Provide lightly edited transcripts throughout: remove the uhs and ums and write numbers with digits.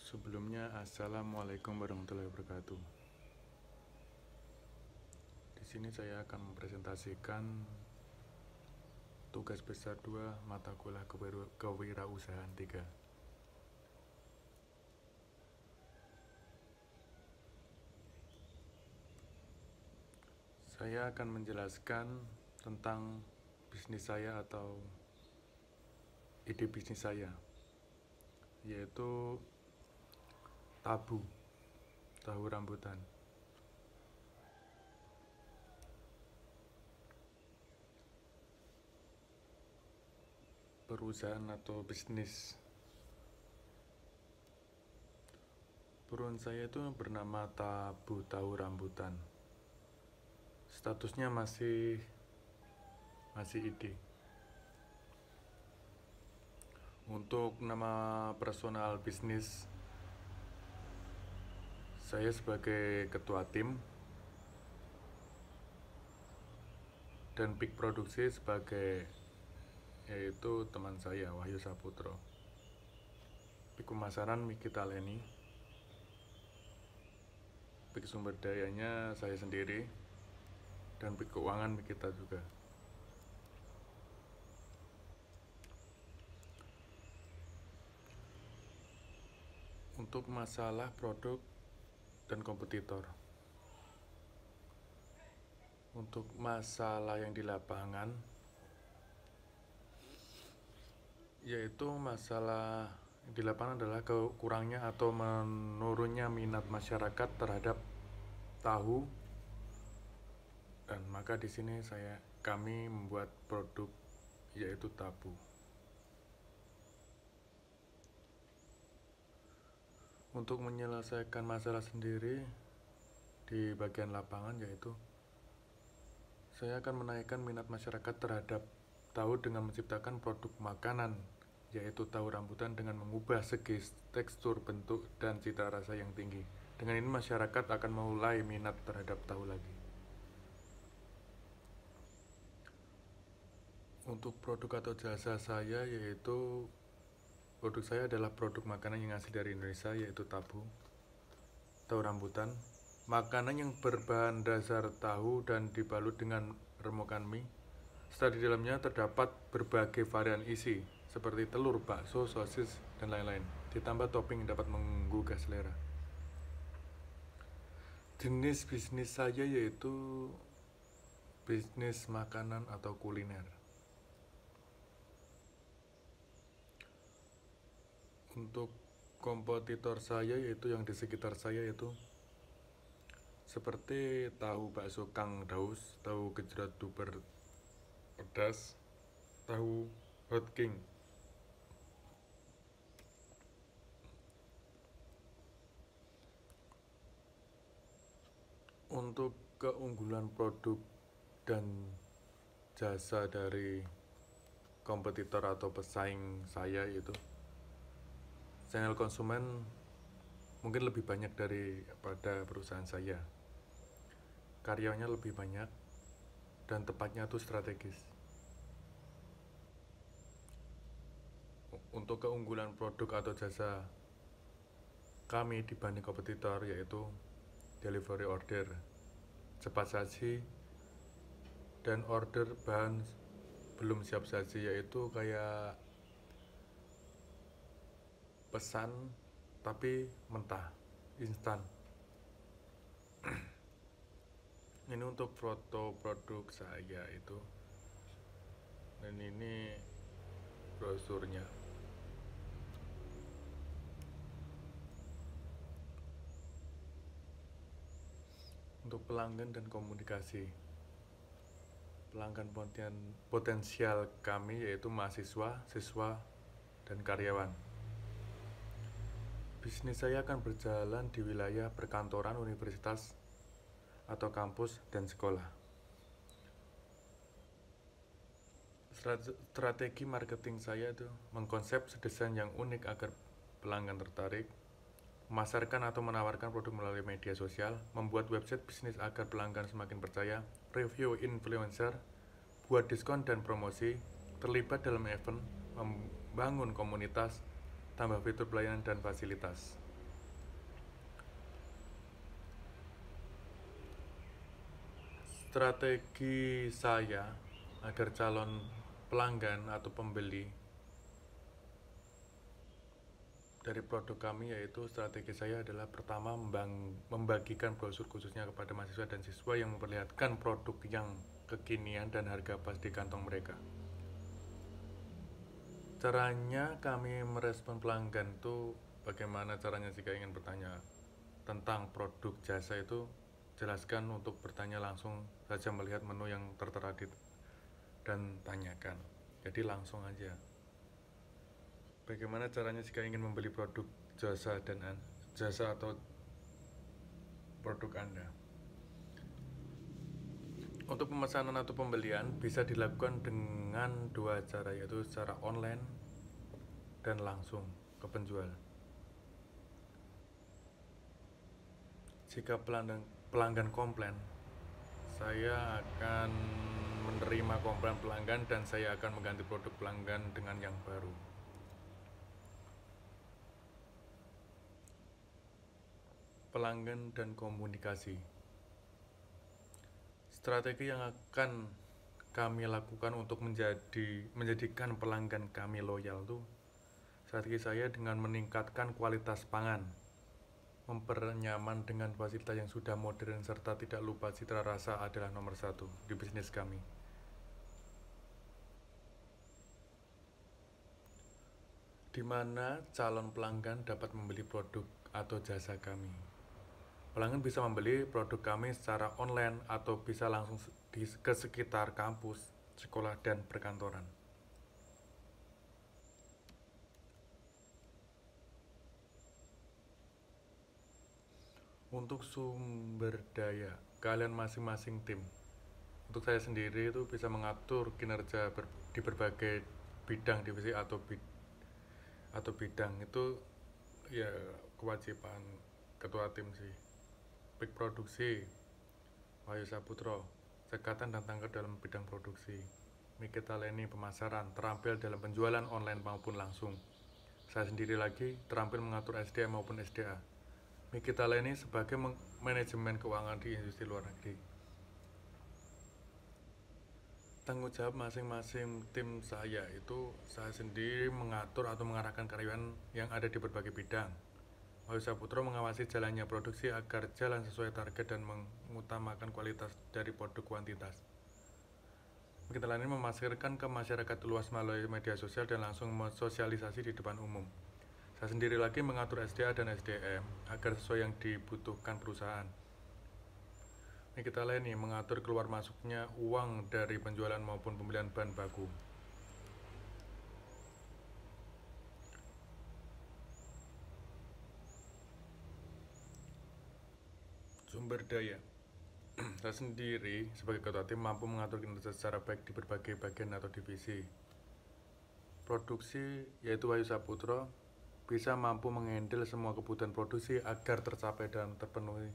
Sebelumnya, Assalamualaikum warahmatullahi wabarakatuh. Di sini saya akan mempresentasikan tugas besar 2 mata kuliah kewirausahaan 3. Saya akan menjelaskan tentang bisnis saya atau ide bisnis saya, yaitu tahu rambutan. Perusahaan atau bisnis perusahaan saya itu bernama Tahu Rambutan. Statusnya masih ide. Untuk nama personal bisnis, saya sebagai ketua tim dan peak produksi yaitu teman saya Wahyu Saputro. Peak pemasaran Mikita Leni, peak sumber dayanya saya sendiri, dan peak keuangan Mikita juga. Untuk masalah produk dan kompetitor, untuk masalah yang di lapangan, yaitu masalah di lapangan adalah kurangnya atau menurunnya minat masyarakat terhadap tahu, dan maka di sini kami membuat produk yaitu tabu. Untuk menyelesaikan masalah sendiri di bagian lapangan, yaitu saya akan menaikkan minat masyarakat terhadap tahu dengan menciptakan produk makanan yaitu tahu rambutan dengan mengubah segi tekstur, bentuk, dan cita rasa yang tinggi. Dengan ini masyarakat akan mulai minat terhadap tahu lagi. Untuk produk atau jasa saya, yaitu produk saya adalah produk makanan yang asli dari Indonesia, yaitu tahu rambutan. Makanan yang berbahan dasar tahu dan dibalut dengan remukan mie, serta di dalamnya terdapat berbagai varian isi seperti telur, bakso, sosis, dan lain-lain. Ditambah topping yang dapat menggugah selera. Jenis bisnis saya yaitu bisnis makanan atau kuliner. Untuk kompetitor saya yaitu yang di sekitar saya, yaitu seperti tahu bakso Kang Daus, tahu gejrot duper pedas, tahu Hot King. Untuk keunggulan produk dan jasa dari kompetitor atau pesaing saya, yaitu channel konsumen mungkin lebih banyak daripada perusahaan saya, karyawannya lebih banyak, dan tepatnya itu strategis. Untuk keunggulan produk atau jasa kami dibanding kompetitor, yaitu delivery order, cepat saji, dan order bahan belum siap saji, yaitu kayak pesan tapi mentah, instan. Ini untuk foto produk saya itu, dan ini brosurnya. Untuk pelanggan dan komunikasi, pelanggan potensial kami yaitu mahasiswa, siswa, dan karyawan. Bisnis saya akan berjalan di wilayah perkantoran, universitas, atau kampus, dan sekolah. Strategi marketing saya itu mengkonsep desain yang unik agar pelanggan tertarik, memasarkan atau menawarkan produk melalui media sosial, membuat website bisnis agar pelanggan semakin percaya, review influencer, buat diskon dan promosi, terlibat dalam event, membangun komunitas, tambah fitur pelayanan dan fasilitas. Strategi saya agar calon pelanggan atau pembeli dari produk kami, yaitu strategi saya adalah pertama membagikan brosur khususnya kepada mahasiswa dan siswa yang memperlihatkan produk yang kekinian dan harga pas di kantong mereka. Caranya kami merespon pelanggan itu bagaimana caranya jika ingin bertanya tentang produk jasa itu, jelaskan untuk bertanya langsung saja melihat menu yang tertera dan tanyakan. Jadi langsung aja. Bagaimana caranya jika ingin membeli produk jasa atau produk Anda? Untuk pemesanan atau pembelian bisa dilakukan dengan dua cara, yaitu secara online dan langsung ke penjual. Jika pelanggan komplain, saya akan menerima komplain pelanggan dan saya akan mengganti produk pelanggan dengan yang baru. Pelanggan dan komunikasi. Strategi yang akan kami lakukan untuk menjadikan pelanggan kami loyal tuh, strategi saya dengan meningkatkan kualitas pangan, mempernyaman dengan fasilitas yang sudah modern, serta tidak lupa citra rasa adalah nomor satu di bisnis kami. Di mana calon pelanggan dapat membeli produk atau jasa kami. Pelanggan bisa membeli produk kami secara online atau bisa langsung ke sekitar kampus, sekolah, dan perkantoran. Untuk sumber daya, kalian masing-masing tim. Untuk saya sendiri itu bisa mengatur kinerja di berbagai bidang, divisi atau bidang. Itu ya kewajiban ketua tim sih. Peak produksi, Wahyu Saputro, cekatan dan tangkap dalam bidang produksi. Mikita Leni, pemasaran, terampil dalam penjualan online maupun langsung. Saya sendiri lagi terampil mengatur SDM maupun SDA. Mikita Leni sebagai manajemen keuangan di industri luar negeri. Tanggung jawab masing-masing tim saya itu, saya sendiri mengatur atau mengarahkan karyawan yang ada di berbagai bidang. Wahyu Saputro mengawasi jalannya produksi agar jalan sesuai target dan mengutamakan kualitas dari produk kuantitas. Mikita Leni memasarkan ke masyarakat luas melalui media sosial dan langsung mensosialisasi di depan umum. Saya sendiri lagi mengatur SDA dan SDM agar sesuai yang dibutuhkan perusahaan. Mikita Leni mengatur keluar masuknya uang dari penjualan maupun pembelian bahan baku. Sumber daya. Saya sendiri sebagai ketua tim mampu mengatur kinerja secara baik di berbagai bagian atau divisi. Produksi, yaitu Wahyu Saputro, bisa mampu menghandle semua kebutuhan produksi agar tercapai dan terpenuhi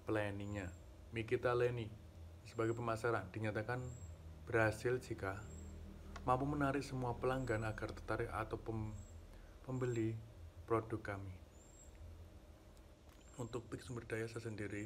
planningnya. Mikita Leni sebagai pemasaran dinyatakan berhasil jika mampu menarik semua pelanggan agar tertarik atau pembeli produk kami. Untuk peak sumber daya, saya sendiri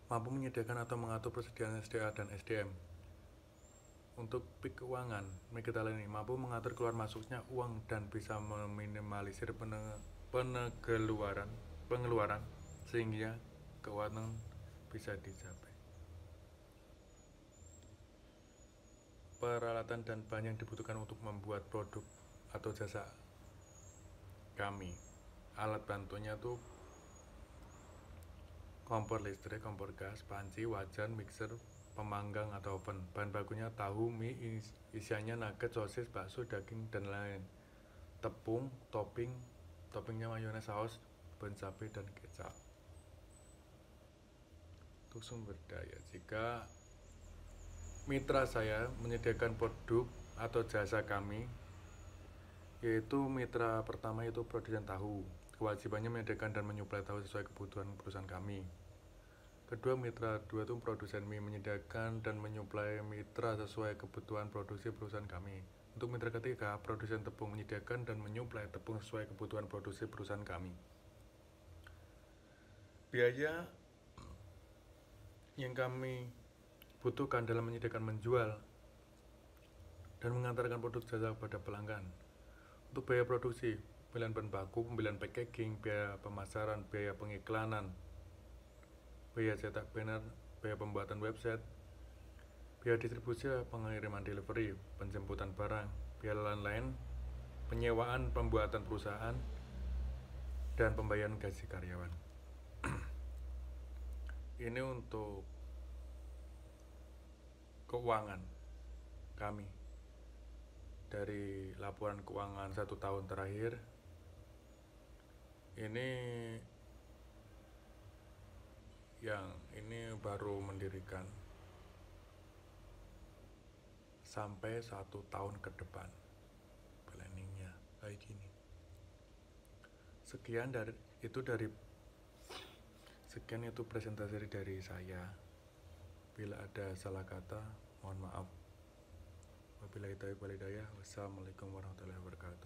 mampu menyediakan atau mengatur persediaan SDA dan SDM. Untuk peak keuangan, Mikita Leni mampu mengatur keluar masuknya uang dan bisa meminimalisir pengeluaran sehingga keuangan bisa dicapai. Peralatan dan bahan yang dibutuhkan untuk membuat produk atau jasa kami. Alat bantunya tuh kompor listrik, kompor gas, panci, wajan, mixer, pemanggang atau oven. Bahan bakunya tahu, mie, isiannya nugget, sosis, bakso, daging, dan lain. Tepung, toppingnya mayones, saus, ban cabai, dan kecap. Untuk sumber daya, jika mitra saya menyediakan produk atau jasa kami, yaitu mitra pertama yaitu produsen tahu. Kewajibannya menyediakan dan menyuplai tahu sesuai kebutuhan perusahaan kami. Kedua, mitra dua itu produsen mie, menyediakan dan menyuplai mitra sesuai kebutuhan produksi perusahaan kami. Untuk mitra ketiga, produsen tepung, menyediakan dan menyuplai tepung sesuai kebutuhan produksi perusahaan kami. Biaya yang kami butuhkan dalam menyediakan, menjual, dan mengantarkan produk jasa kepada pelanggan. Untuk biaya produksi, pembelian bahan baku, pembelian packaging, biaya pemasaran, biaya pengiklanan, biaya cetak banner, biaya pembuatan website, biaya distribusi, pengiriman delivery, penjemputan barang, biaya lain-lain, penyewaan pembuatan perusahaan, dan pembayaran gaji karyawan. Ini untuk keuangan kami dari laporan keuangan 1 tahun terakhir. Ini baru mendirikan, sampai 1 tahun ke depan planningnya kayak gini. Sekian itu presentasi dari saya. Bila ada salah kata, mohon maaf. Wabillahi taufiq wal hidayah. Wassalamualaikum warahmatullahi wabarakatuh.